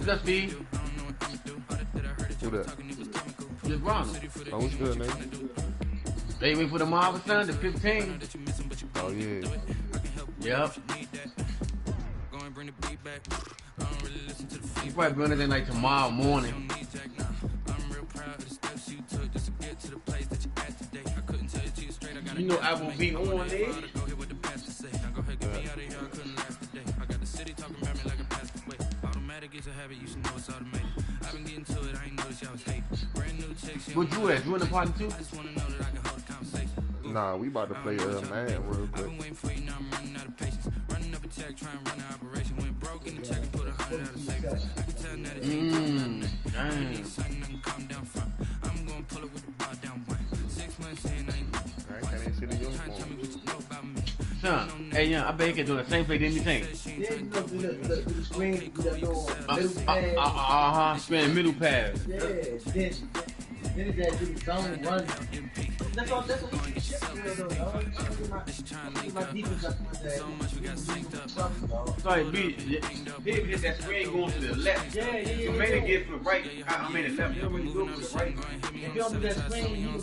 That's B. Who that? Just Ronald. Oh, what's good, man? They went for the Marvel son, the 15. Oh, yeah. Yep. You probably be running in like tomorrow morning. You know I will be on there. What you at? You in the party too? Nah, we about to play Madden real quick. Son, hey, yeah, I bet he can do the same play didn't he think? Yeah, you know, the screen, you know, screen middle pass. Yeah, then it's that dude zone run. That's what we can ship real though, dog. My defense up with that. Sorry, B, hit that screen going to the left. Yeah. So maybe get to the right. I mean the left. You don't really go to the right. If you don't do that screen, you can do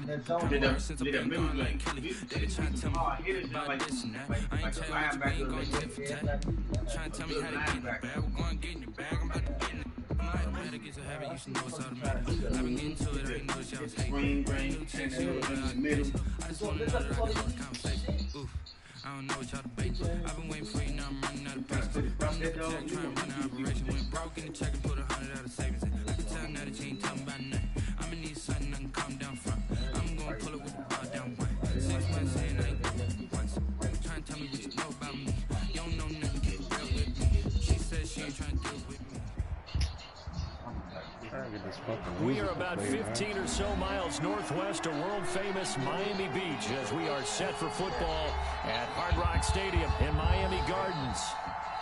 that zone run. Did the middle lane. It's hard. Hit it down like a linebacker. Trying to tell me how to get in the bag. We're going to get in the bag. I'm about to get in it. Automatic is a habit, you should know it's automatic. I've been getting to it, I ain't noticed y'all was hating. Green, I just wanna know that I can hold a conversation. Oof, I don't know what y'all debating. I've been waiting for you, now I'm running out of patience. Running up a check, trying to run an operation. Went broke in the check and put 100 out of savings. I can tell now that you ain't talking about nothing. I'ma need something I can calm down from. I'm gonna pull it with the bar down one. 6 months in, I ain't got nothing once. Trying to tell me what you know about me. You don't know nothing, get real with me. She says she ain't trying to deal with me. We are about 15 or so miles northwest of world-famous Miami Beach as we are set for football at Hard Rock Stadium in Miami Gardens.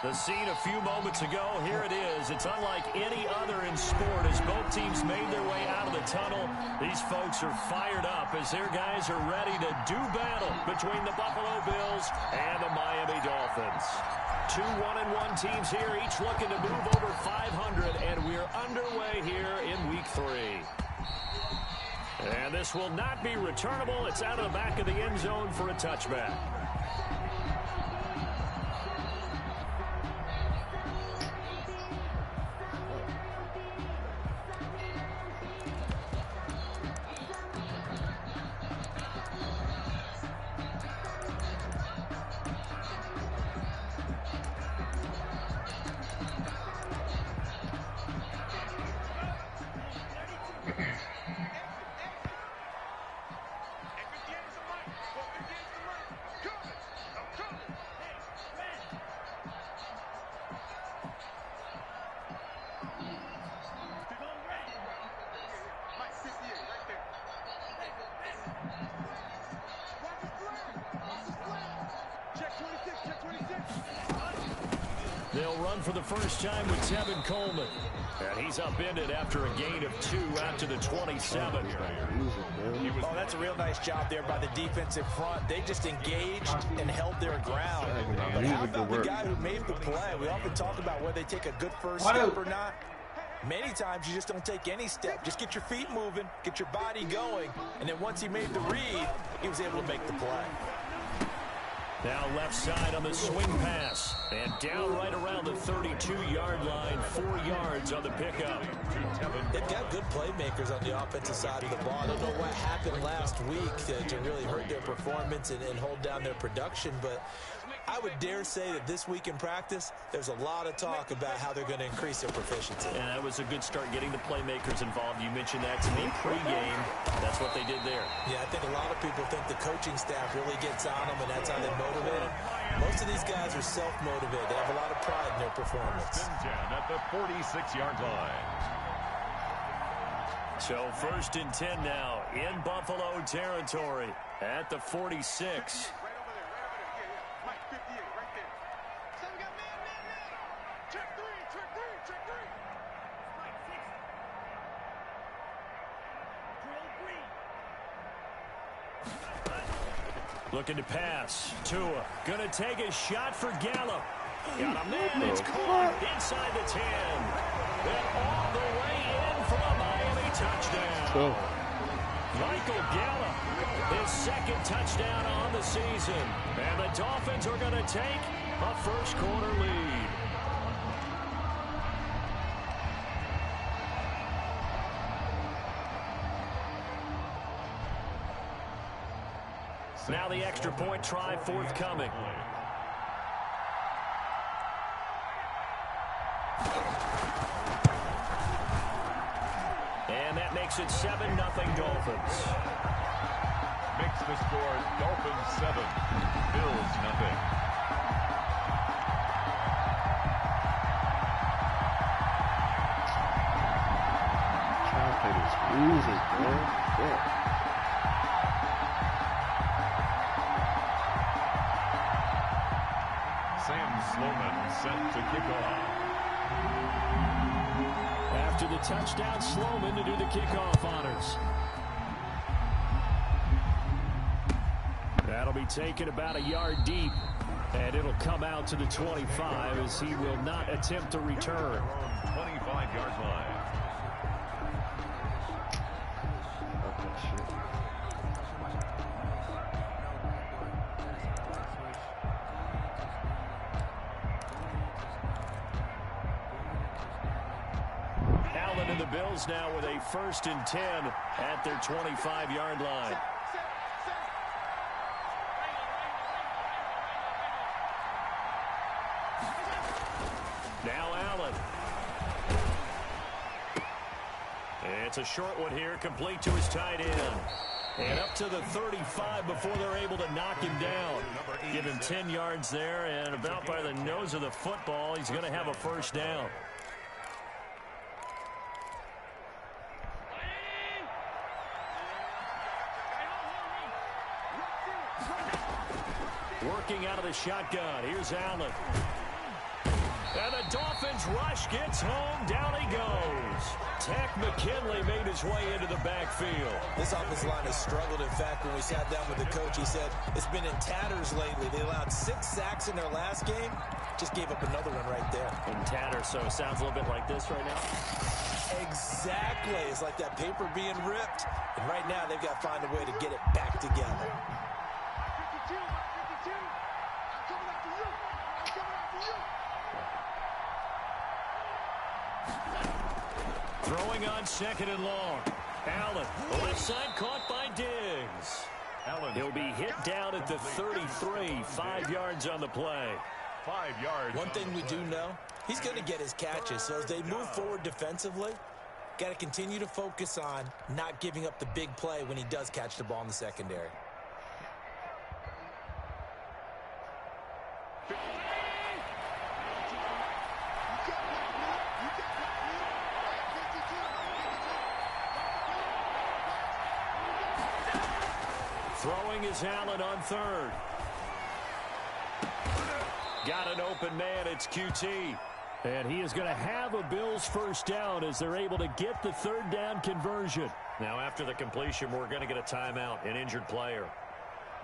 The scene a few moments ago, here it is. It's unlike any other in sport as both teams made their way out of the tunnel. These folks are fired up as their guys are ready to do battle between the Buffalo Bills and the Miami Dolphins. Two 1-1 teams here, each looking to move over 500, and we're underway here in Week 3. And this will not be returnable. It's out of the back of the end zone for a touchback. They'll run for the first time with Tevin Coleman. And he's upended after a gain of 2 out to the 27. Oh, that's a real nice job there by the defensive front. They just engaged and held their ground. But how about the guy who made the play? We often talk about whether they take a good first step or not. Many times you just don't take any step. Just get your feet moving, get your body going. And then once he made the read, he was able to make the play. Now left side on the swing pass. And down right around the 32-yard line, 4 yards on the pickup. They've got good playmakers on the offensive side of the ball. I don't know what happened last week to really hurt their performance and hold down their production, but I would dare say that this week in practice, there's a lot of talk about how they're going to increase their proficiency. And that was a good start getting the playmakers involved. You mentioned that to me pregame. That's what they did there. Yeah, I think a lot of people think the coaching staff really gets on them, and that's how they motivate them. Most of these guys are self-motivated. They have a lot of pride in their performance. At the 46-yard line. So 1st and 10 now in Buffalo territory at the 46. Looking to pass. Tua gonna take a shot for Gallup. Got a man. It's caught inside the 10. And all the way in for a Miami touchdown. Michael Gallup, his second touchdown on the season. And the Dolphins are going to take a first-quarter lead. Now the extra point try forthcoming. And that makes it 7-0 Dolphins. Makes the score Dolphins 7, Bills nothing. Trying to play this music, man. Yeah. Sam Sloman set to kick off. After the touchdown, Sloman to do the kickoff honors. That'll be taken about a yard deep, and it'll come out to the 25 as he will not attempt to return. 25-yard line. And the Bills now with a 1st and 10 at their 25-yard line. Now Allen. It's a short one here, complete to his tight end. And up to the 35 before they're able to knock him down. Give him 10 yards there, and about by the nose of the football, he's going to have a first down. Working out of the shotgun. Here's Allen. And the Dolphins rush gets home. Down he goes. Tech McKinley made his way into the backfield. This offensive line has struggled. In fact, when we sat down with the coach, he said it's been in tatters lately. They allowed 6 sacks in their last game. Just gave up another one right there. In tatters, so it sounds a little bit like this right now. Exactly. It's like that paper being ripped. And right now, they've got to find a way to get it back together. Throwing on 2nd and long. Allen, left side caught by Diggs. Allen. He'll be hit down at the 33, 5 yards on the play. 5 yards. One thing we do know, he's going to get his catches. So as they move forward defensively, got to continue to focus on not giving up the big play when he does catch the ball in the secondary. Throwing is Allen on 3rd. Got an open man. It's QT. And he is going to have a Bills first down as they're able to get the 3rd down conversion. Now after the completion, we're going to get a timeout, an injured player.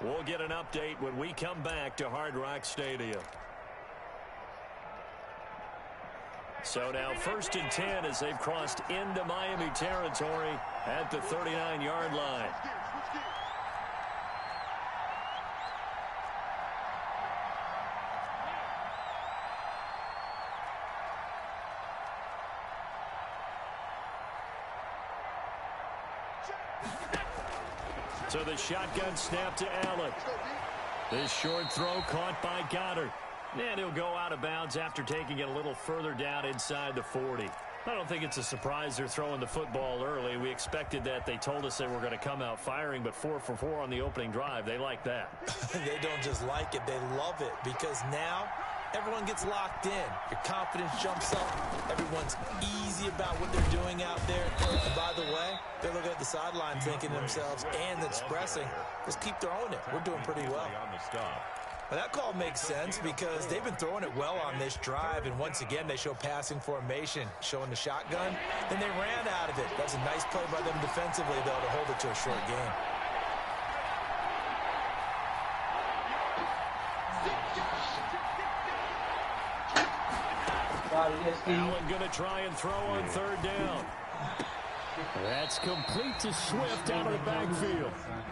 We'll get an update when we come back to Hard Rock Stadium. So now 1st and 10 as they've crossed into Miami territory at the 39-yard line. So the shotgun snap to Allen. This short throw caught by Goddard. And he'll go out of bounds after taking it a little further down inside the 40. I don't think it's a surprise they're throwing the football early. We expected that. They told us they were going to come out firing, but 4 for 4 on the opening drive. They like that. They don't just like it. They love it because now everyone gets locked in. Your confidence jumps up. Everyone's easy about what they're doing out there. And by the way, they're looking at the sideline thinking to themselves and expressing, just keep throwing it. We're doing pretty well. Well, that call makes sense because they've been throwing it well on this drive, and once again, they show passing formation, showing the shotgun, and they ran out of it. That was a nice play by them defensively, though, to hold it to a short game. Allen going to try and throw on third down. That's complete to Swift out of the backfield.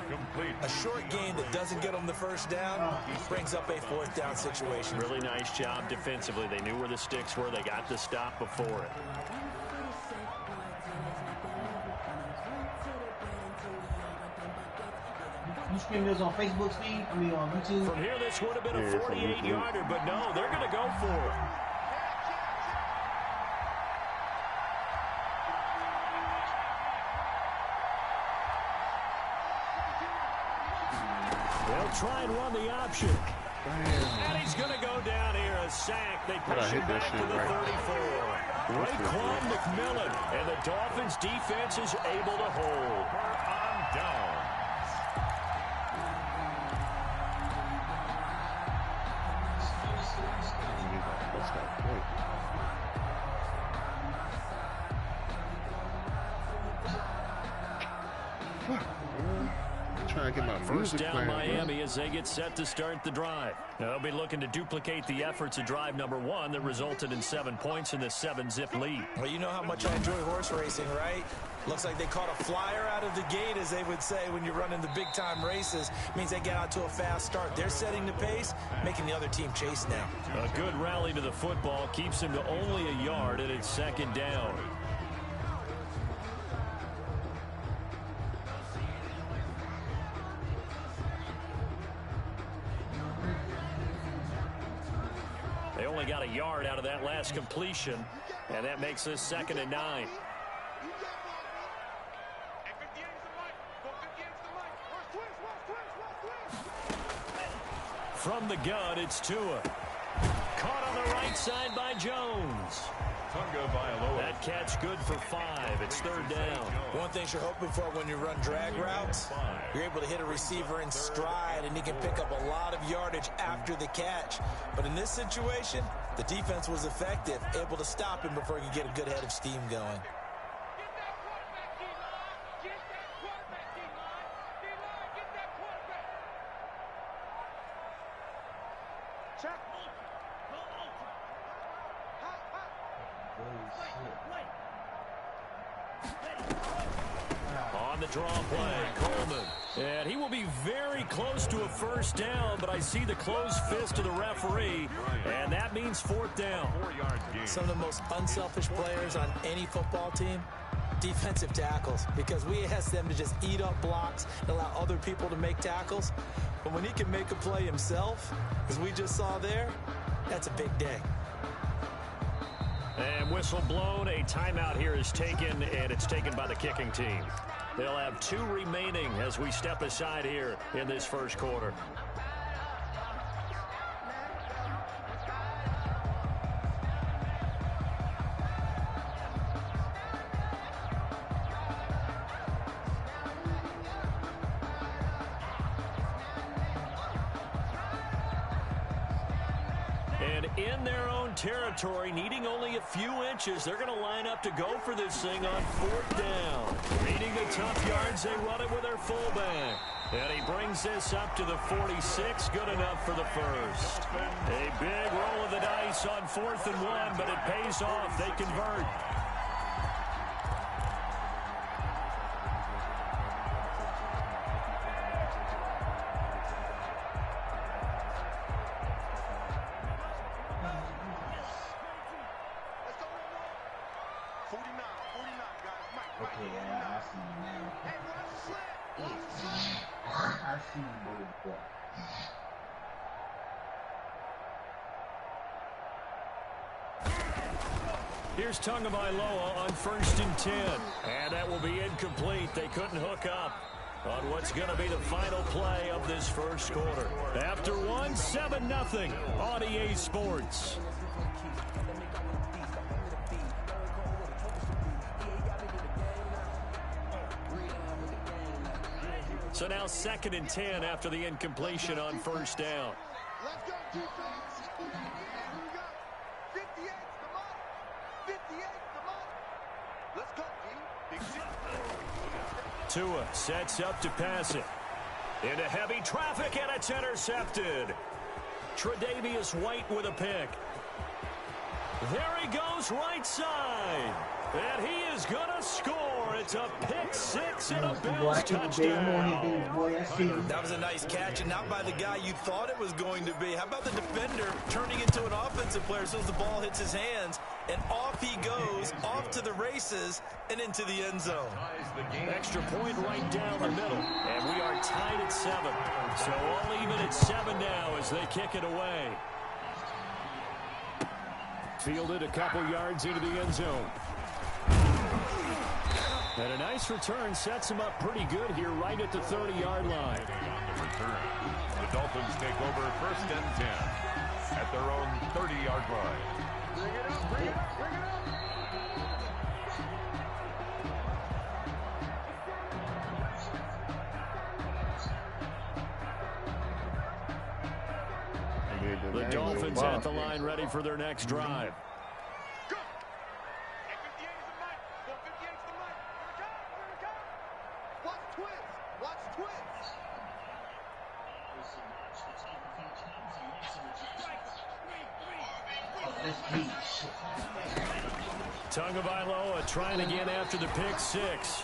Complete. A short gain that doesn't get them the first down brings up a fourth down situation. Really nice job defensively. They knew where the sticks were. They got the stop before it. You stream this on Facebook, Steve? I mean, on YouTube? From here, this would have been a 48-yarder, but no, they're going to go for it. They'll try and run the option. And he's going to go down here, a sack. They push him back to the 34. Raekwon McMillan, and the Dolphins' defense is able to hold. On down. Trying to get my First down Miami as they get set to start the drive. Now, they'll be looking to duplicate the efforts of drive number 1 that resulted in 7 points in this 7-zip lead. Well, you know how much I enjoy horse racing, right? Looks like they caught a flyer out of the gate, as they would say when you're running the big-time races. Means they get out to a fast start. They're setting the pace, making the other team chase now. A good rally to the football keeps him to only a yard, and it's second down. They only got a yard out of that last completion, and that makes this 2nd and 9. From the gun, it's Tua. Caught on the right side by Jones. That catch good for 5. It's 3rd down. One thing you're hoping for when you run drag routes, you're able to hit a receiver in stride, and he can pick up a lot of yardage after the catch. But in this situation, the defense was effective, able to stop him before he could get a good head of steam going. On the draw play, Coleman. And he will be very close to a first down, but I see the closed fist of the referee, and that means 4th down. Some of the most unselfish players on any football team, defensive tackles, because we ask them to just eat up blocks and allow other people to make tackles. But when he can make a play himself, as we just saw there, that's a big day. And whistle blown, a timeout here is taken, and it's taken by the kicking team. They'll have 2 remaining as we step aside here in this first quarter. And in their own territory, needing only a few inches, they're going to line up to go for this thing on 4th down. Needing the tough yards, they run it with their fullback. And he brings this up to the 46, good enough for the first. A big roll of the dice on 4th and 1, but it pays off. They convert. Here's Tagovailoa on 1st and 10. And that will be incomplete. They couldn't hook up on what's going to be the final play of this first quarter. After 1, 7-0 on EA Sports. So now 2nd and 10 after the incompletion on 1st down. Let's go, defense. Here we go. 58, come on. 58, come on. Let's go, Big Tua sets up to pass it. Into heavy traffic, and it's intercepted. Tre'Davious White with a pick. There he goes right side. And he is going to score. It's a pick six and a Bills touchdown. That was a nice catch, and not by the guy you thought it was going to be. How about the defender turning into an offensive player as soon as the ball hits his hands, and off he goes, off to the races, and into the end zone. Extra point right down the middle, and we are tied at 7. So all even at 7 now as they kick it away. Fielded a couple yards into the end zone. And a nice return sets him up pretty good here right at the 30-yard line. The Dolphins take over 1st and 10 at their own 30-yard line. Bring it up, bring it up, bring it up. The Dolphins at the line ready for their next drive. Tagovailoa trying again after the pick six.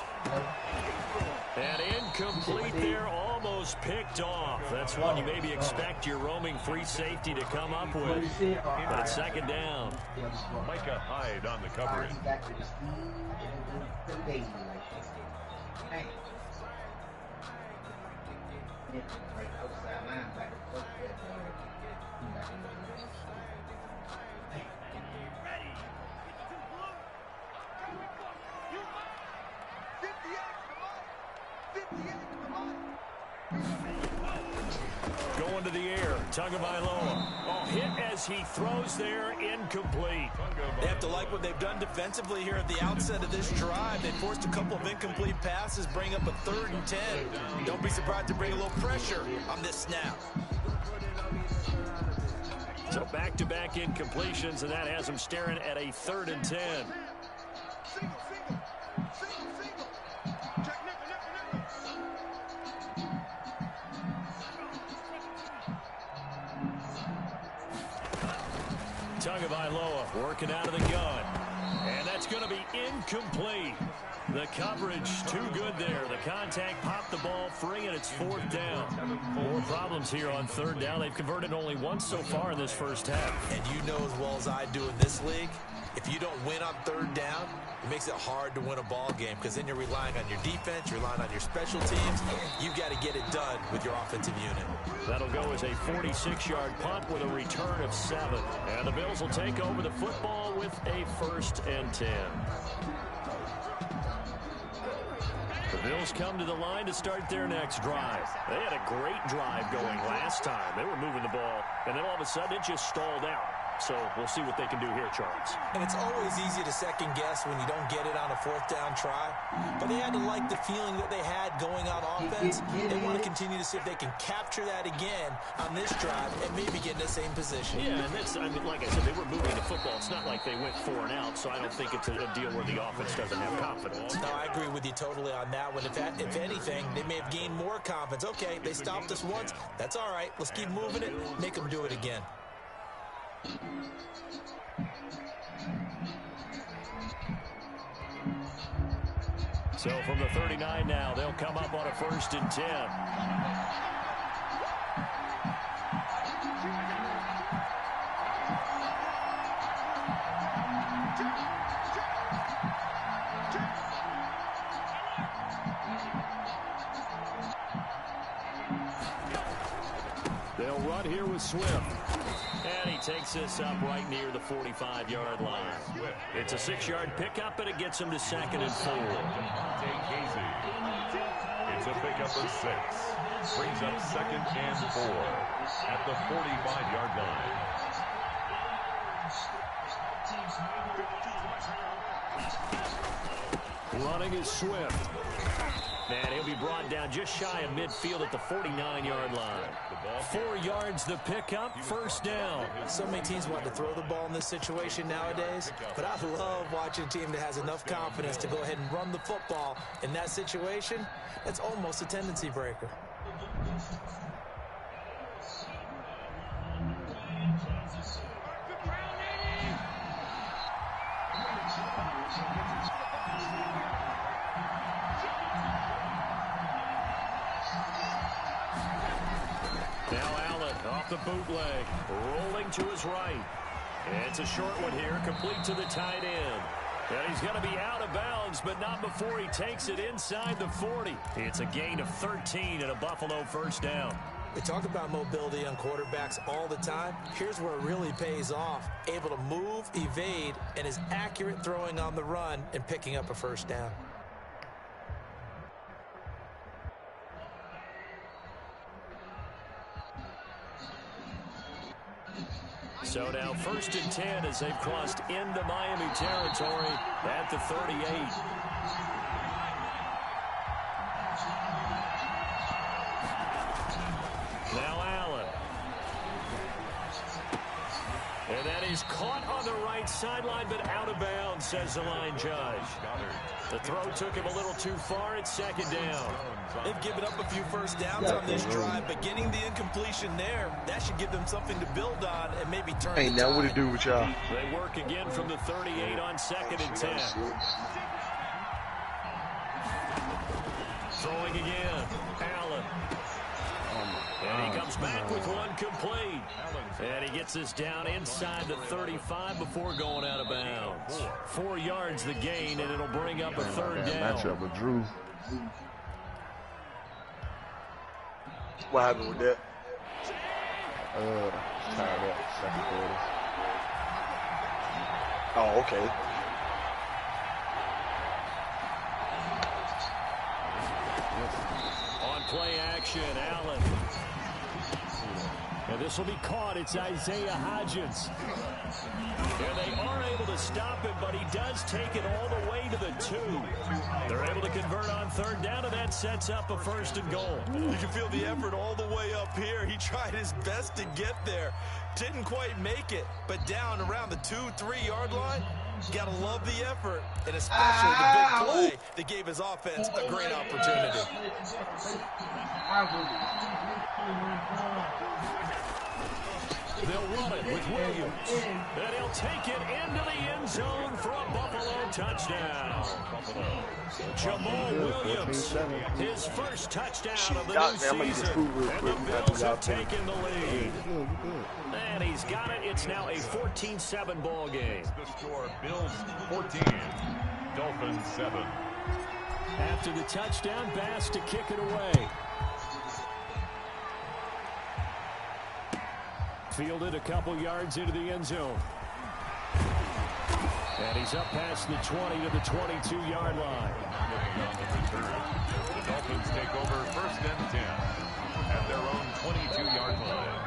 And incomplete there, almost picked off. That's one you maybe expect your roaming free safety to come up with. But it's 2nd down. Micah Hyde on the coverage. Going to the air, Tagovailoa. Oh, hit as he throws there, incomplete. They have to like what they've done defensively here at the outset of this drive. They forced a couple of incomplete passes, bring up a 3rd and 10. Don't be surprised to bring a little pressure on this snap. So back-to-back incompletions, and that has them staring at a 3rd and 10. Tagovailoa working out of the gun. And that's going to be incomplete. The coverage too good there. The contact popped the ball free, and it's 4th down. More problems here on 3rd down. They've converted only once so far in this first half. And you know as well as I do in this league, if you don't win on 3rd down, it makes it hard to win a ball game because then you're relying on your defense, you're relying on your special teams. You've got to get it done with your offensive unit. That'll go as a 46-yard punt with a return of 7. And the Bills will take over the football with a 1st and 10. The Bills come to the line to start their next drive. They had a great drive going last time. They were moving the ball, and then all of a sudden it just stalled out. So we'll see what they can do here, Charles. And it's always easy to second guess when you don't get it on a 4th down try. But they had to like the feeling that they had going on offense. They want to continue to see if they can capture that again on this drive and maybe get in the same position. Yeah, and that's, I mean, like I said, they were moving the football. It's not like they went 4 and out, so I don't think it's a deal where the offense doesn't have confidence. No, I agree with you totally on that one. If anything, they may have gained more confidence. Okay, they stopped us once. That's all right. Let's keep moving it. Make them do it again. So from the 39 now, they'll come up on a 1st and 10. They'll run here with Swift. And he takes this up right near the 45-yard line. It's a 6-yard pickup, and it gets him to 2nd and 4. It's a pickup of 6. Brings up 2nd and 4 at the 45-yard line. Running is Swift. And he'll be brought down just shy of midfield at the 49-yard line. 4 yards the pickup, 1st down. So many teams want to throw the ball in this situation nowadays, but I love watching a team that has enough confidence to go ahead and run the football in that situation. That's almost a tendency breaker. bootleg. Rolling to his right. It's a short one here, complete to the tight end. And he's going to be out of bounds, but not before he takes it inside the 40. It's a gain of 13 and a Buffalo first down. We talk about mobility on quarterbacks all the time. Here's where it really pays off. Able to move, evade, and is accurate throwing on the run and picking up a first down. So now 1st and 10 as they've crossed into Miami territory at the 38. Now Allen. And that is caught on the right sideline, but out of bounds, says the line judge. The throw took him a little too far. It's 2nd down. They've given up a few first downs on this drive, but getting the incompletion there, that should give them something to build on and maybe turn Ain't that what it do with y'all? They work again from the 38 on 2nd and 10. Throwing again. Allen. And he comes back with one complete. And he gets this down inside the 35 before going out of bounds. 4 yards the gain, and it'll bring up a 3rd down. Matchup with Drew. What happened with that? Tied up, 2nd quarter. Oh, okay. On play action, Allen. And this will be caught. It's Isaiah Hodgins. And they are able to stop him, but he does take it all the way to the 2. They're able to convert on 3rd down, and that sets up a 1st and goal. You can feel the effort all the way up here. He tried his best to get there. Didn't quite make it, but down around the 2-3 yard line, you gotta love the effort, and especially the big play that gave his offense a great opportunity. They'll run it with Williams. And he'll take it into the end zone for a Buffalo touchdown. Jamal Williams, his first touchdown of the new season. And the Bills have taken the lead. And he's got it. It's now a 14-7 ball game. The score, Bills 14, Dolphins 7. After the touchdown, Bass to kick it away. Fielded a couple yards into the end zone. And he's up past the 20 to the 22-yard line. The Dolphins take over 1st and 10 at their own 22-yard line.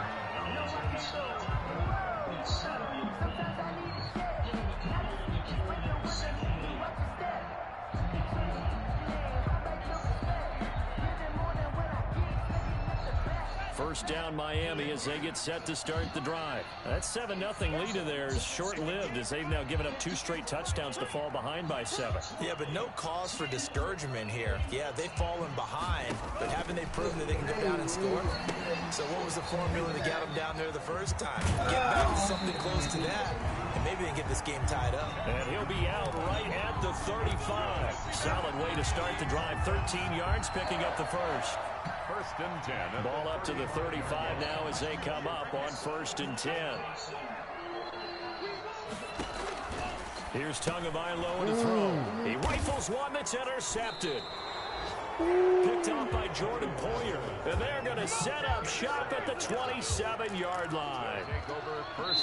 First down Miami as they get set to start the drive. That 7-0 lead of theirs short-lived as they've now given up 2 straight touchdowns to fall behind by 7. Yeah, but no cause for discouragement here. Yeah, they've fallen behind, but haven't they proven that they can go down and score? So what was the formula that got them down there the first time? Get back to something close to that, and maybe they can get this game tied up. And he'll be out right at the 35. Solid way to start the drive. 13 yards, picking up the first. 1st and 10. Ball up to the 35 now as they come up on 1st and 10. Here's Tagovailoa to throw. He rifles one that's intercepted. Picked off by Jordan Poyer. And they're going to set up shop at the 27-yard line.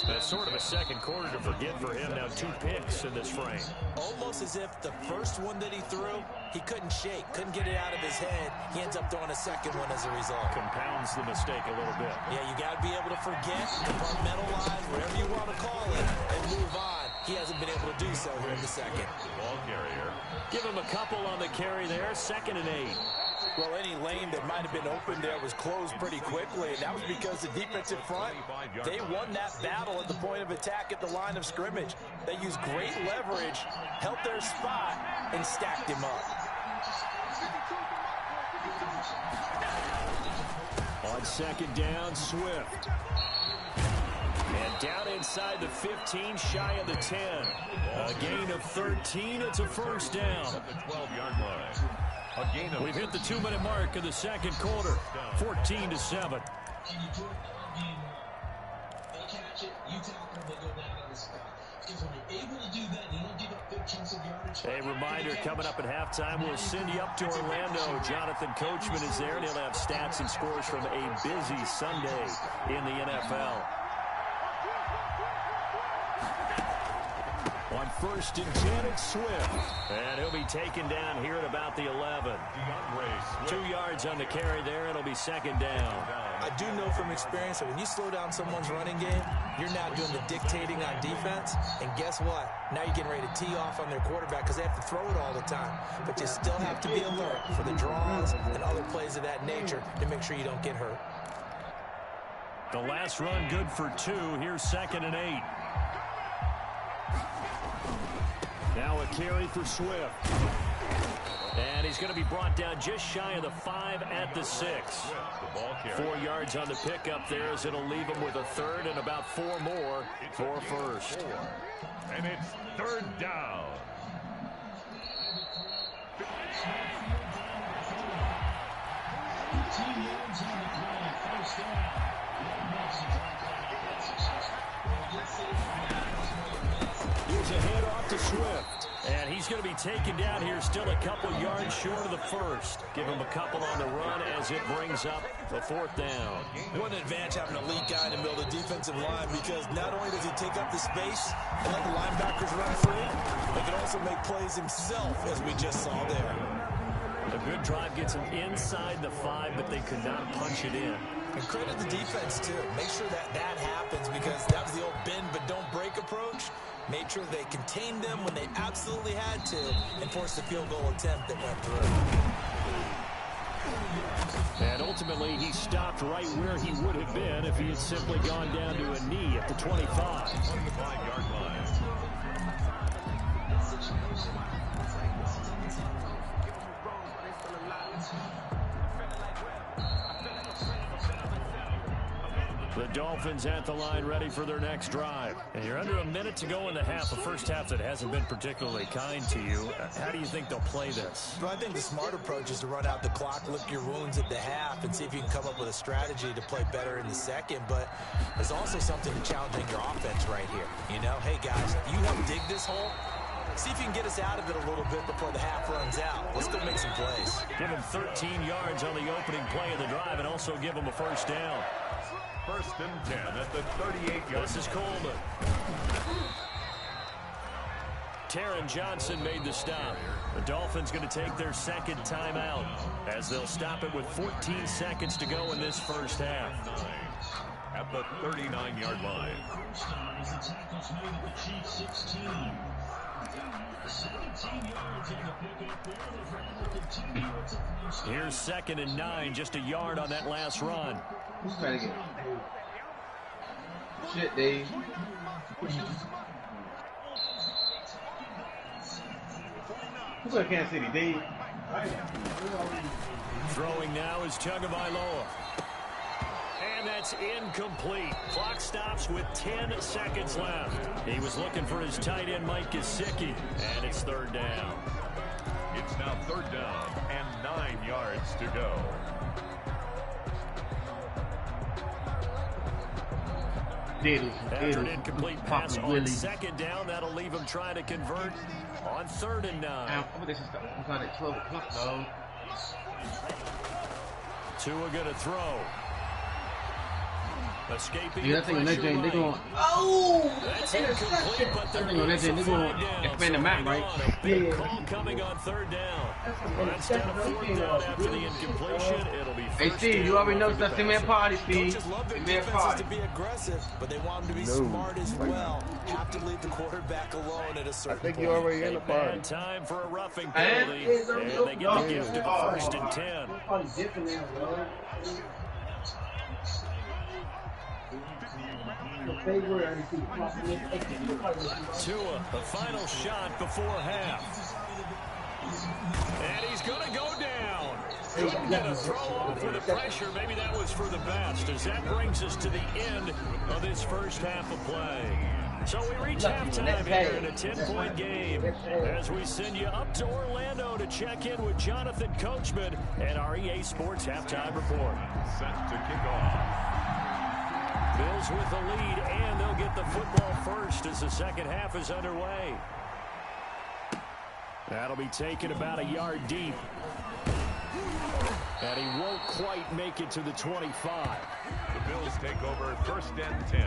That's sort of a second quarter to forget for him. Now 2 picks in this frame. Almost as if the first one that he threw, he couldn't shake, couldn't get it out of his head. He ends up throwing a second one as a result. Compounds the mistake a little bit. Yeah, you got to be able to forget, compartmentalize, whatever you want to call it, and move on. He hasn't been able to do so here in the second. Ball carrier. Give him a couple on the carry there. 2nd and 8. Well, any lane that might have been open there was closed pretty quickly, and that was because the defensive front, they won that battle at the point of attack at the line of scrimmage. They used great leverage, held their spot, and stacked him up. On 2nd down, Swift. And down inside the 15, shy of the 10. A gain of 13. It's a first down. At the 12-yard line. A gain of We've hit the 2-minute mark of the second quarter. 14-7. A reminder coming up at halftime. We'll send you up to Orlando. Jonathan Coachman is there, and he'll have stats and scores from a busy Sunday in the NFL. On 1st and 10, it's Swift. And he'll be taken down here at about the 11. 2 yards on the carry there. It'll be 2nd down. I do know from experience that when you slow down someone's running game, you're now doing the dictating on defense. And guess what? Now you're getting ready to tee off on their quarterback because they have to throw it all the time. But you still have to be alert for the draws and other plays of that nature to make sure you don't get hurt. The last run good for 2. Here's 2nd and 8. Now a carry for Swift. And he's going to be brought down just shy of the 5 at the 6. 4 yards on the pickup there as it'll leave him with a 3rd and about 4 more for 1st. And it's 3rd down. Here's a handoff to Swift. And he's going to be taken down here still a couple yards short of the 1st. Give him a couple on the run as it brings up the 4th down. What an advantage having an elite guy in the middle of the defensive line, because not only does he take up the space and let the linebackers run free, but he can also make plays himself, as we just saw there. A good drive gets him inside the 5, but they could not punch it in. And credit the defense, too. Make sure that happens, because that was the old bend but don't break approach. Made sure they contained them when they absolutely had to and forced the field goal attempt that went through. And ultimately, he stopped right where he would have been if he had simply gone down to a knee at the 25. 25-yard line. The Dolphins at the line ready for their next drive. And you're under a minute to go in the half, a first half that hasn't been particularly kind to you. How do you think they'll play this? Well, I think the smart approach is to run out the clock, lick your wounds at the half, and see if you can come up with a strategy to play better in the second. But there's also something challenging your offense right here. You know, hey, guys, you help dig this hole. See if you can get us out of it a little bit before the half runs out. Let's go make some plays. Give him 13 yards on the opening play of the drive and also give him a 1st down. 1st and 10 at the 38-yard. This is Coleman. Taron Johnson made the stop. The Dolphins going to take their 2nd timeout as they'll stop it with 14 seconds to go in this first half. At the 39-yard line. Here's 2nd and 9, just a yard on that last run. Who's trying to get shit, Dave? Who's like Kansas City, Dave? Throwing now is Tagovailoa. And that's incomplete. Clock stops with 10 seconds left. He was looking for his tight end, Mike Gesicki, and it's 3rd down. It's now 3rd down and 9 yards to go. After an incomplete pass on 2nd down, that'll leave him trying to convert on 3rd and 9. This is at 12 o'clock, though. Tua going to throw. Escaping. Yeah, I think on that game they're going. Oh, that's incomplete, but they're going to expand the map, right? Big call coming on 3rd down. Instead of 4th down after the incompletion, it'll be 1st. Hey, Steve, you already know that's the man party, Steve. Coaches love their defenses to be aggressive, but they want them to be smart as well. Have to leave the quarterback alone at a certain point. I think you already in the party. Time for a roughing penalty, and they get the gift of a 1st and 10. Tua, the final shot before half. And he's going to go down. Couldn't get a throw off with the pressure. Maybe that was for the best, as that brings us to the end of this first half of play. So we reach halftime here in a 10-point game as we send you up to Orlando to check in with Jonathan Coachman and our EA Sports Halftime Report. Set to kick off. Bills with the lead, and they'll get the football first as the second half is underway. That'll be taken about a yard deep. And he won't quite make it to the 25. The Bills take over 1st and 10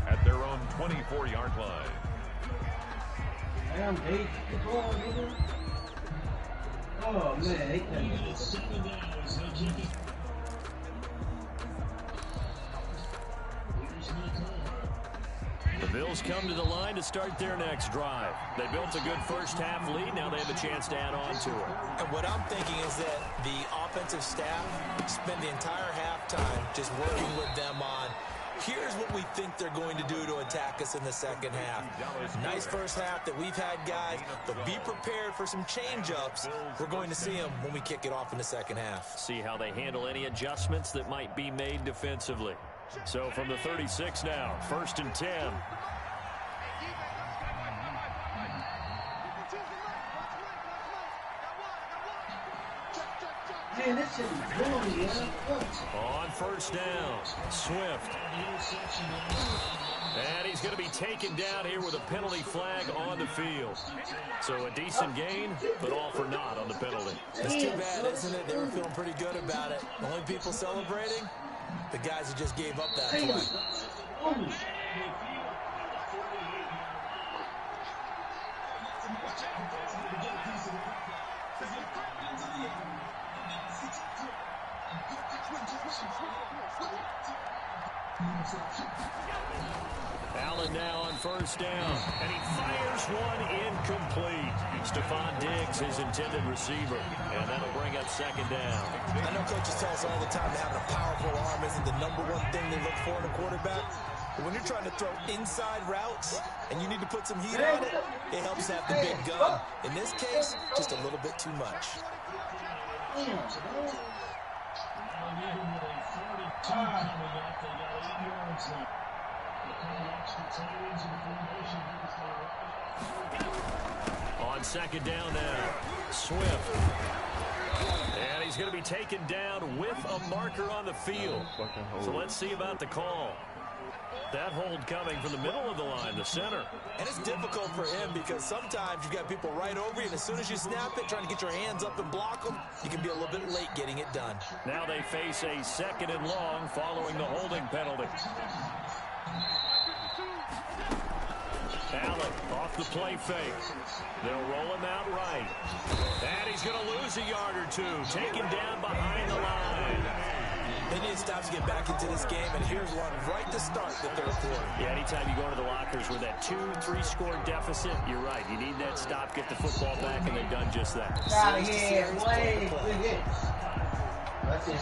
at their own 24-yard line. Damn, Dave. Oh, man. The Bills come to the line to start their next drive. They built a good first half lead. Now they have a chance to add on to it. And what I'm thinking is that the offensive staff spend the entire halftime just working with them on, here's what we think they're going to do to attack us in the second half. Nice first half that we've had, guys, but be prepared for some change-ups. We're going to see them when we kick it off in the second half. See how they handle any adjustments that might be made defensively. So from the 36 now, 1st and 10. Man, this shit is boring, yeah. On 1st down, Swift. And he's going to be taken down here with a penalty flag on the field. So a decent gain, but all for naught on the penalty. It's too bad, isn't it? They were feeling pretty good about it. The only people celebrating, the guys who just gave up that play. Allen now on 1st down, and he fires one incomplete. Stephon Diggs, his intended receiver, and that'll bring up 2nd down. I know coaches tell us all the time that having a powerful arm isn't the #1 thing they look for in a quarterback. But when you're trying to throw inside routes and you need to put some heat on it, it helps to have the big gun. In this case, just a little bit too much. On 2nd down now, Swift. And he's going to be taken down with a marker on the field. So let's see about the call. That hold coming from the middle of the line, the center. And it's difficult for him because sometimes you've got people right over you, and as soon as you snap it, trying to get your hands up and block them, you can be a little bit late getting it done. Now they face a 2nd and long following the holding penalty. Allen off the play fake. They'll roll him out right. And he's going to lose a yard or two. Taken down behind the line. They need to stop to get back into this game, and here's one right to start the 3rd quarter. Yeah, anytime you go into the lockers with that 2-3 score deficit, you're right. You need that stop, get the football back, and they've done just that. Out of here, boy. Good hit.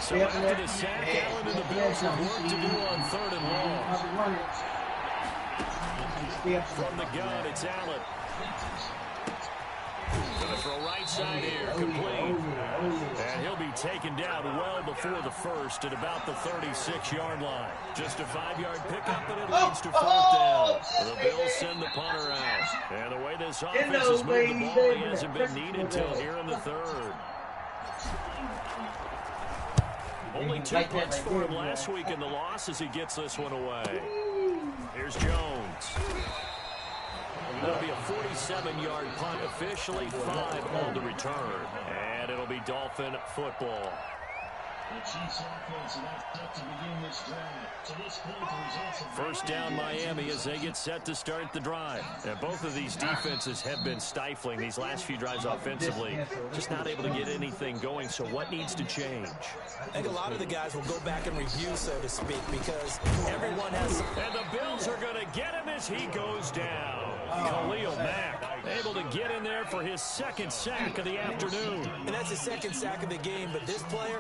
So after the sack, Allen and the Bills have work to do on 3rd and long. From the gun, it's Allen. Gonna throw right side here, complete. And he'll be taken down well before the 1st at about the 36-yard line. Just a 5-yard pickup, and it leads to 4th down. The Bills send the punter out. And the way this offense has moved the ball, he hasn't been needed till here in the 3rd. Only 2 punts for him last week in the loss as he gets this one away. Here's Jones. That'll be a 47-yard punt, officially 5 on the return. And it'll be Dolphin football. First down Miami as they get set to start the drive. And both of these defenses have been stifling these last few drives offensively. Just not able to get anything going, so what needs to change? I think a lot of the guys will go back and review, so to speak, because everyone has... And the Bills are going to get him as he goes down. Khalil Mack able to get in there for his 2nd sack of the afternoon. And that's his 2nd sack of the game, but this player...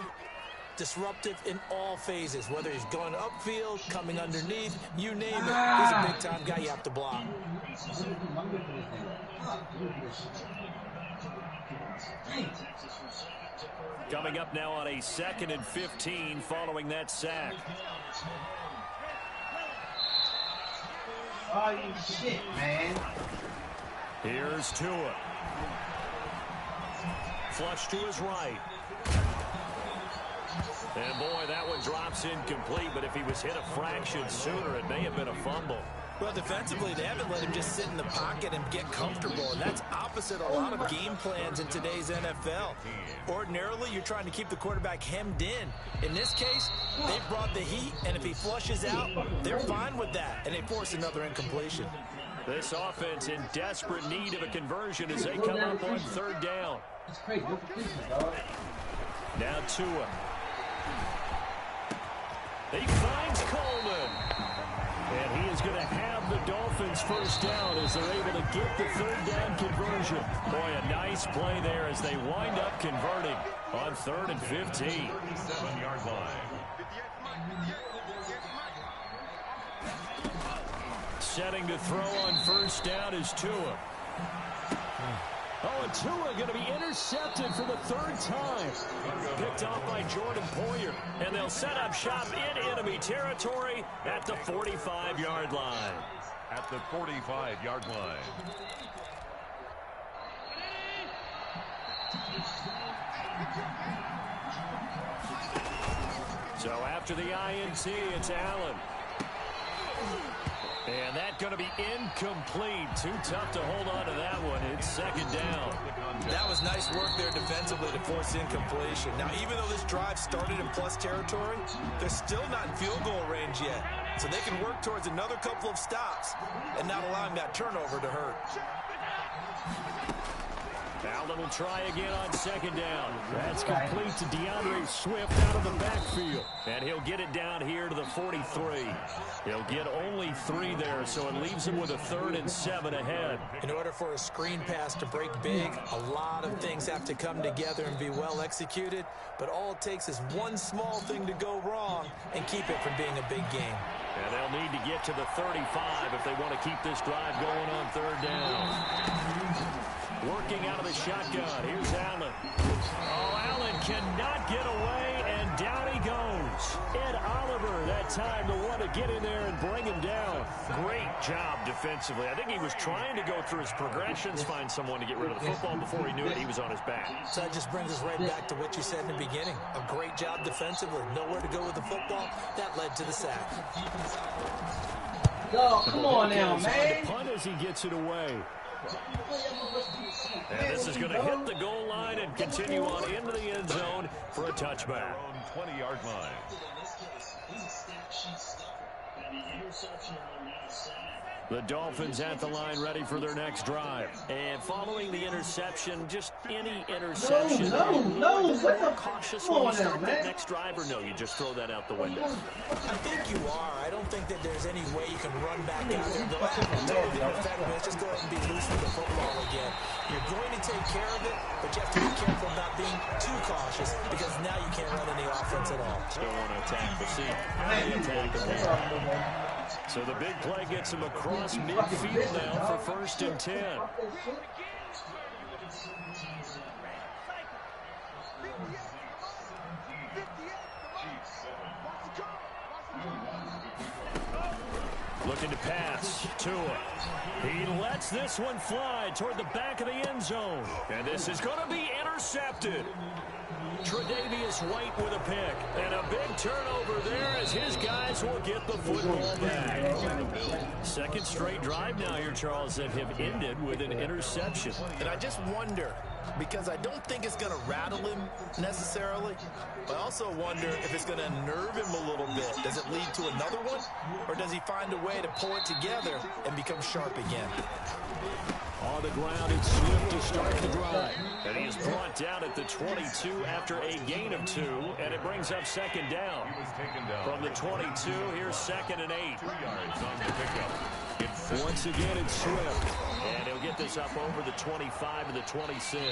disruptive in all phases, whether he's going upfield, coming underneath, you name it. He's a big-time guy you have to block. Coming up now on a 2nd and 15 following that sack. Oh, you shit, man. Here's Tua. Flush to his right. And boy, that one drops incomplete, but if he was hit a fraction sooner, it may have been a fumble. Well, defensively, they haven't let him just sit in the pocket and get comfortable, and that's opposite a lot of game plans in today's NFL. Ordinarily, you're trying to keep the quarterback hemmed in. In this case, they brought the heat, and if he flushes out, they're fine with that, and they force another incompletion. This offense in desperate need of a conversion as they come up on third down. Now Tua. He finds Coleman. And he is going to have the Dolphins first down as they're able to get the third down conversion. Boy, a nice play there as they wind up converting on 3rd and 15. 37-yard line. Setting to throw on first down is Tua. Oh, and Tua going to be intercepted for the 3rd time. Picked off by Jordan Poyer. And they'll set up shop in enemy territory at the 45-yard line. At the 45-yard line. So after the INT, it's Allen. And that's going to be incomplete. Too tough to hold on to that one. It's 2nd down. That was nice work there defensively to force incompletion. Now, even though this drive started in plus territory, they're still not in field goal range yet. So they can work towards another couple of stops and not allowing that turnover to hurt. Allen will try again on 2nd down. That's complete to DeAndre Swift out of the backfield. And he'll get it down here to the 43. He'll get only 3 there, so it leaves him with a 3rd and 7 ahead. In order for a screen pass to break big, a lot of things have to come together and be well executed. But all it takes is one small thing to go wrong and keep it from being a big game. And they'll need to get to the 35 if they want to keep this drive going on 3rd down. Working out of the shotgun. Here's Allen. Oh, Allen cannot get away, and down he goes. Ed Oliver, that time, the one to get in there and bring him down. Great job defensively. I think he was trying to go through his progressions, find someone to get rid of the football. Before he knew it, he was on his back. So that just brings us right back to what you said in the beginning. A great job defensively. Nowhere to go with the football. That led to the sack. Yo, come on now, man. Punt as he gets it away. And this is going to hit the goal line and continue on into the end zone for a touchback. 20-yard line. The Dolphins at the line ready for their next drive. And following the interception, just any interception. No. Cautious when you start that next drive, or no, you just throw that out the window? I think you are. I don't think that there's any way you can run back out there and go, let's just go ahead and be loose with the football again. You're going to take care of it, but you have to be careful about being too cautious because now you can't run any offense at all. Still want to attack the seat. Attack the ball. So the big play gets him across midfield now for 1st and 10. Looking to pass. Tua. He lets this one fly toward the back of the end zone. And this is going to be intercepted. Tre'Davious White with a pick. And a big turnover there as his guys will get the football back. 2nd straight drive now here, Charles, that have ended with an interception. And I just wonder, because I don't think it's going to rattle him necessarily, but I also wonder if it's going to unnerve him a little bit. Does it lead to another one? Or does he find a way to pull it together and become sharp again? On the ground, it's Swift to start the drive. And he is brought down at the 22 after a gain of 2, and it brings up 2nd down. From the 22, here's 2nd and 8. 2 yards on the pickup. Once again, it's Swift. And he'll get this up over the 25 to the 26. You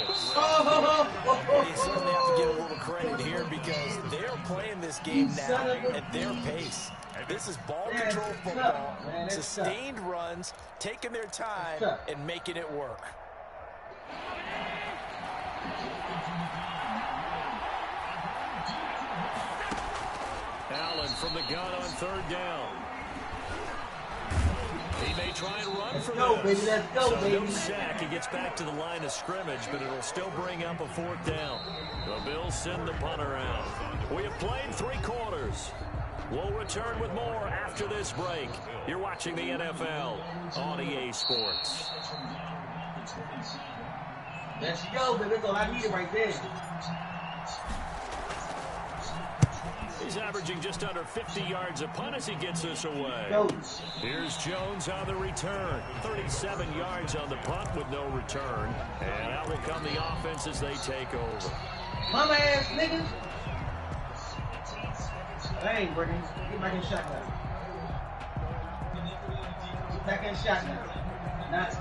certainly have to give a little credit here because they're playing this game now at their pace. This is ball control football, sustained runs, taking their time, and making it work. Allen from the gun on 3rd down. He may try and run for this. this. Let's go, So baby. no sack. He gets back to the line of scrimmage, but it'll still bring up a 4th down. The Bills send the punter out. We have played 3 quarters. We'll return with more after this break. You're watching the NFL on EA Sports. Let's go, baby. That's all I needed right there. He's averaging just under 50 yards a punt as he gets us away. Here's Jones on the return. 37 yards on the punt with no return. And out will come the offense as they take over. Mama ass niggas. Hey, Brittany. Get back in shotgun. Get back in shotgun. Not.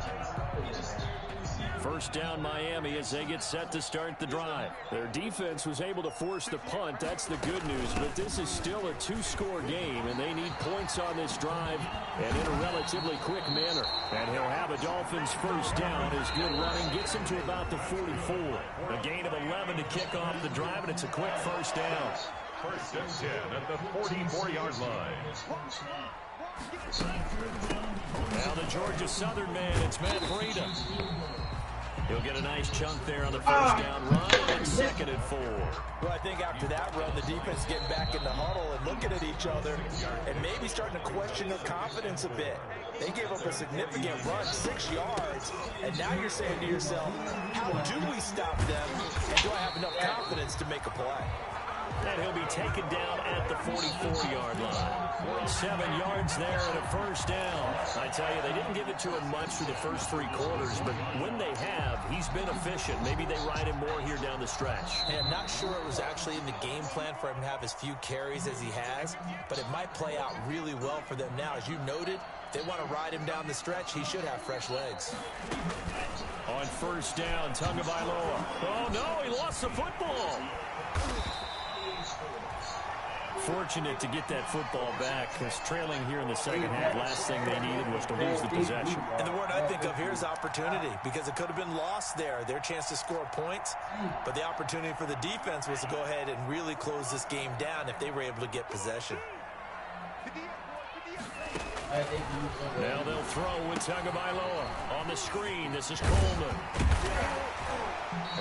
First down Miami as they get set to start the drive. Their defense was able to force the punt. That's the good news. But this is still a 2-score game, and they need points on this drive and in a relatively quick manner. And he'll have a Dolphins first down. His good running gets him to about the 44. A gain of 11 to kick off the drive, and it's a quick first down. First and 10 at the 44-yard line. Now the Georgia Southern man, it's Matt Breida. He'll get a nice chunk there on the first down run, and 2nd and 4. Well, I think after that run, the defense getting back in the huddle and looking at each other and maybe starting to question their confidence a bit. They gave up a significant run, 6 yards, and now you're saying to yourself, how do we stop them, and do I have enough confidence to make a play? And he'll be taken down at the 44-yard line. 7 yards there and a first down. I tell you, they didn't give it to him much for the first 3 quarters, but when they have, he's been efficient. Maybe they ride him more here down the stretch. Hey, I'm not sure it was actually in the game plan for him to have as few carries as he has, but it might play out really well for them now. As you noted, if they want to ride him down the stretch, he should have fresh legs. On first down, Tagovailoa. Oh, no, he lost the football. Fortunate to get that football back, because trailing here in the second half, last thing they needed was to lose the possession. And the word I think of here is opportunity, because it could have been lost there, their chance to score points. But the opportunity for the defense was to go ahead and really close this game down if they were able to get possession. Now they'll throw with Tagovailoa. On the screen, this is Coleman.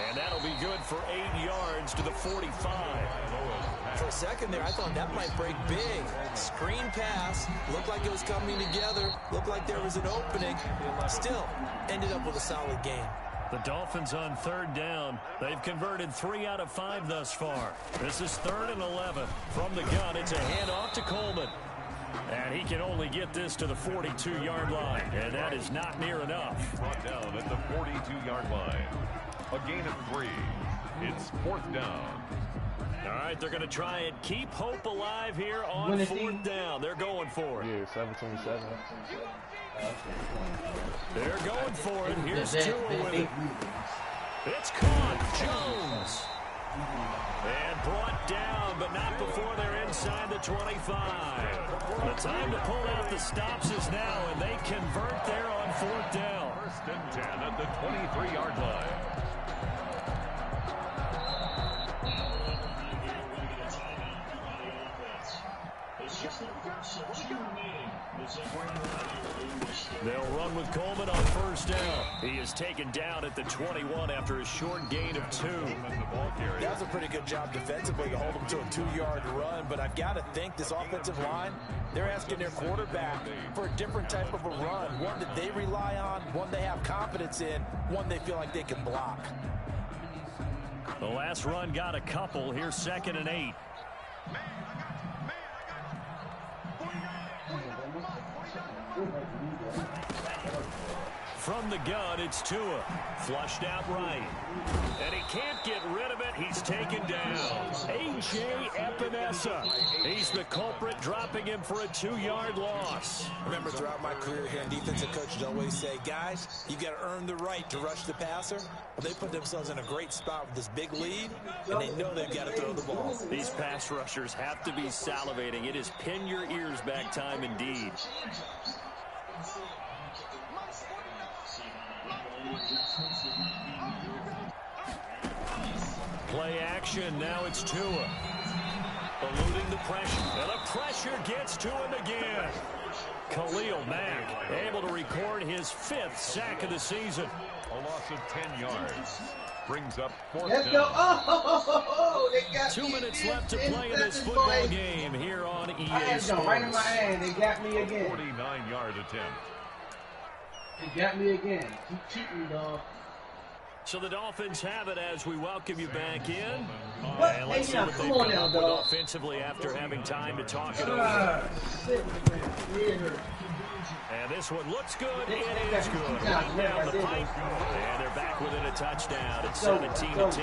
And that'll be good for 8 yards to the 45. For a second there, I thought that might break big. Screen pass, looked like it was coming together, looked like there was an opening. Still, ended up with a solid game. The Dolphins on 3rd down. They've converted 3 out of 5 thus far. This is 3rd and 11. From the gun, it's a handoff to Coleman. And he can only get this to the 42-yard line. And that is not near enough. Brought down at the 42-yard line. A gain of 3. It's 4th down. All right, they're going to try and keep hope alive here on 4th down. They're going for it. Yeah, 727. They're going for it. Here's Tua with it. It's caught. Jones. And brought down, but not before they're inside the 25. The time to pull out the stops is now, and they convert there on 4th down. First and 10 at the 23-yard line. They'll run with Coleman on 1st down. He is taken down at the 21 after a short gain of 2. That was a pretty good job defensively to hold him to a 2-yard run, but I've got to think this offensive line, they're asking their quarterback for a different type of a run, one that they rely on, one they have confidence in, one they feel like they can block. The last run got a couple. Here's 2nd and 8. From the gun, it's Tua. Flushed out right. And he can't get rid of it. He's taken down. A.J. Epinesa. He's the culprit, dropping him for a 2-yard loss. Remember, throughout my career here, defensive coaches always say, guys, you got to earn the right to rush the passer. Well, they put themselves in a great spot with this big lead, and they know they've got to throw the ball. These pass rushers have to be salivating. It is pin your ears back time indeed. Play action. Now it's Tua. Eluding the pressure. And the pressure gets to him again. Khalil Mack able to record his 5th sack of the season. A loss of 10 yards. Brings up 4th Let's down. go. Oh, they got 2 me minutes again. left to play in this football game here on EA I had them right in my Sports. hand. They got me again. 49-yard attempt. They got me again. Keep cheating, dog. So the Dolphins have it as we welcome you back in. What? And let's see what they Come on come now, up with dog. offensively after having time to talk it over. And this one looks good. It is good. Right down the pipe. And they're back within a touchdown at 17-10.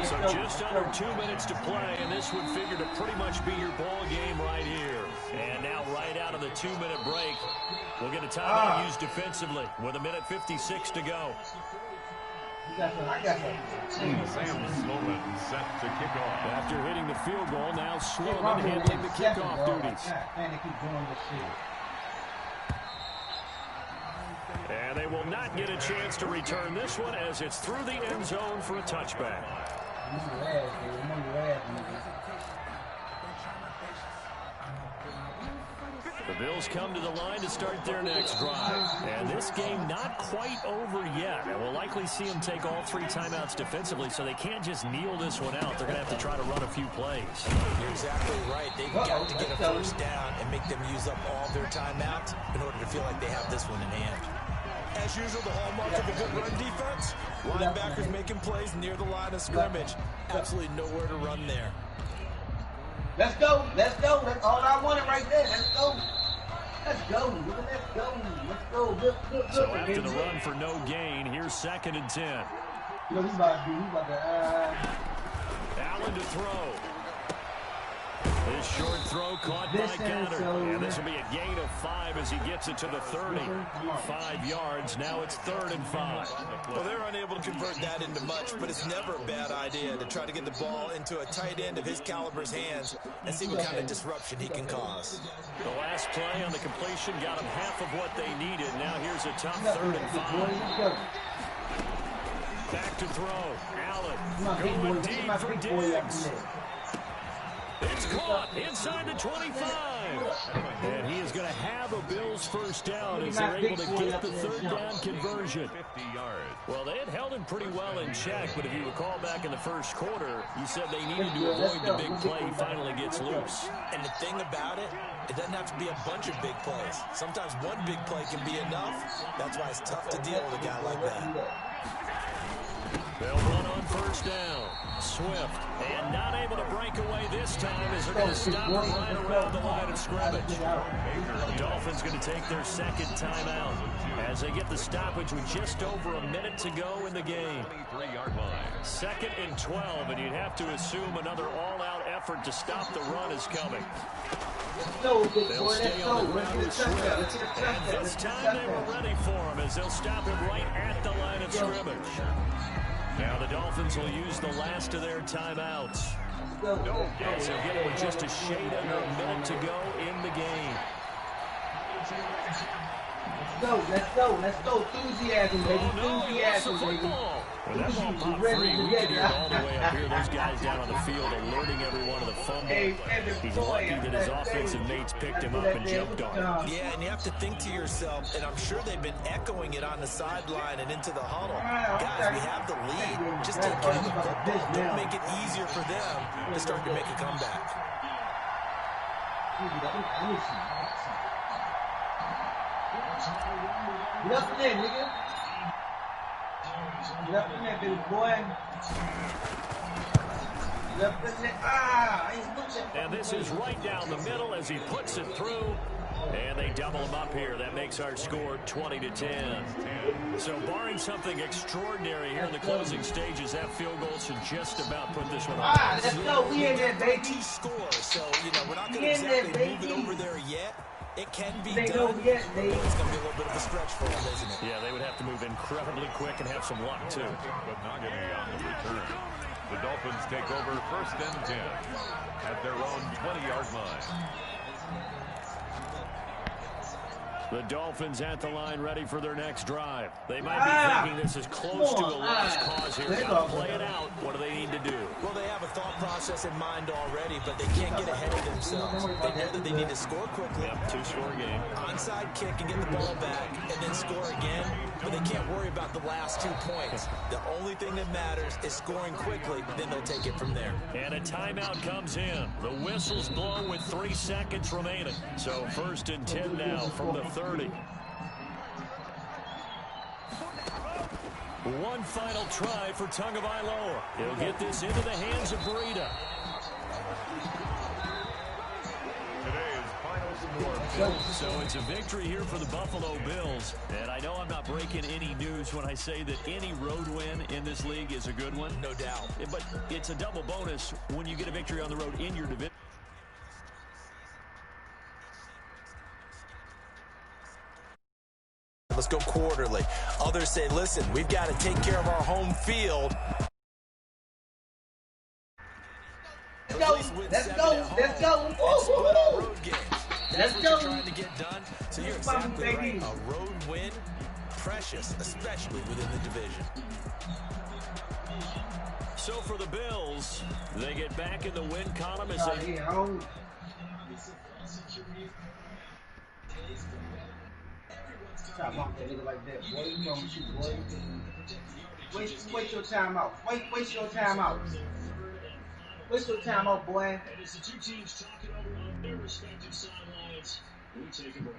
So just under 2 minutes to play, and this would figure to pretty much be your ball game right here. And now right out of the 2-minute break, we'll get a timeout used defensively with 1:56 to go. I got that. Sam Sloman set to kick off. After hitting the field goal, now Sloman handling the kickoff duties. And they keep doing this shit. And they will not get a chance to return this one as it's through the end zone for a touchback. The Bills come to the line to start their next drive. And this game not quite over yet. And we'll likely see them take all 3 timeouts defensively, so they can't just kneel this one out. They're going to have to try to run a few plays. You're exactly right. They've got to get a first down and make them use up all their timeouts in order to feel like they have this one in hand. As usual, the hallmark of a good run defense, linebackers making plays near the line of scrimmage. Absolutely nowhere to run there. Let's go. Let's go. That's all I wanted right there. Let's go. Let's go. Let's go. Let's go. Good. So after the run for no gain, here's 2nd and 10. You know, he's about to Allen to throw. His short throw caught by Gunner. And this will be a gain of 5 as he gets it to the 30. 5 yards. Now it's 3rd and 5. Well, they're unable to convert that into much, but it's never a bad idea to try to get the ball into a tight end of his caliber's hands and see what kind of disruption he can cause. The last play on the completion got him half of what they needed. Now here's a tough 3rd and 5. Back to throw. Allen going deep for Diggs. It's caught inside the 25. And he is going to have a Bills first down as they're able to get the 3rd down conversion. 50 yards. Well, they had held him pretty well in check, but if you recall back in the first quarter, you said they needed to avoid the big play. He finally gets loose. And the thing about it, it doesn't have to be a bunch of big plays. Sometimes one big play can be enough. That's why it's tough to deal with a guy like that. They'll run on first down. Swift, and not able to break away this time as they're going to stop right around the line of scrimmage. The Dolphins going to take their 2nd timeout as they get the stoppage with just over a minute to go in the game. 23-yard line. 2nd and 12, and you'd have to assume another all-out effort to stop the run is coming. They'll stay on the ground with Swift, and this time they were ready for him as they'll stop him right at the line of scrimmage. Now the Dolphins will use the last of their timeouts. As they'll get it with just a shade under a minute to go in the game. Let's go. Enthusiasm, baby. Enthusiasm, baby. When that ball popped free, we could hear it all the way up here. Those guys down on the field alerting everyone of the fumble. He's lucky that his offensive mates picked him up and jumped on him. Yeah, and you have to think to yourself, and I'm sure they've been echoing it on the sideline and into the huddle. Guys, we have the lead. Just take care of the football. Don't make it easier for them to start to make a comeback. Get up in there, nigga. Get up in there, baby boy. Get up in there. I ain't looking. And this is right down the middle as he puts it through. And they double him up here. That makes our score 20-10. So barring something extraordinary here in the closing stages, that field goal should just about put this one on. Let's go. We in there, baby. Score. So, we're not going to exactly move it over there yet. It can be done. It's going to be a little bit of a stretch for them, isn't it? Yeah, they would have to move incredibly quick and have some luck, too. But not going to be on the return. The Dolphins take over 1st and 10 at their own 20-yard line. The Dolphins at the line ready for their next drive. They might be thinking this is close to a lost cause here. Got to play it out. What do they need to do? Well, they have a thought process in mind already, but they can't get ahead of themselves. They know that they need to score quickly. Yep, two-score game. Onside kick and get the ball back and then score again, but they can't worry about the last 2 points. The only thing that matters is scoring quickly, then they'll take it from there. And a timeout comes in. The whistle's blown with 3 seconds remaining. So 1st and 10 now from the 30. One final try for Tagovailoa. He'll get this into the hands of Breida. Today's final score. So it's a victory here for the Buffalo Bills. And I know I'm not breaking any news when I say that any road win in this league is a good one. No doubt. But it's a double bonus when you get a victory on the road in your division. Let's go quarterly. Others say, listen, we've got to take care of our home field. Let's go. Let's go. Let's go. That's what you're trying to get done. So you're exactly right. A road win, precious, especially within the division. So for the Bills, they get back in the win column as they... Stop walking that nigga like that, boy. You know what you, boy. Waste your time out. Waste your time out. Waste your time out, boy. And as the two teams talking over on their respective sidelines, we take a break.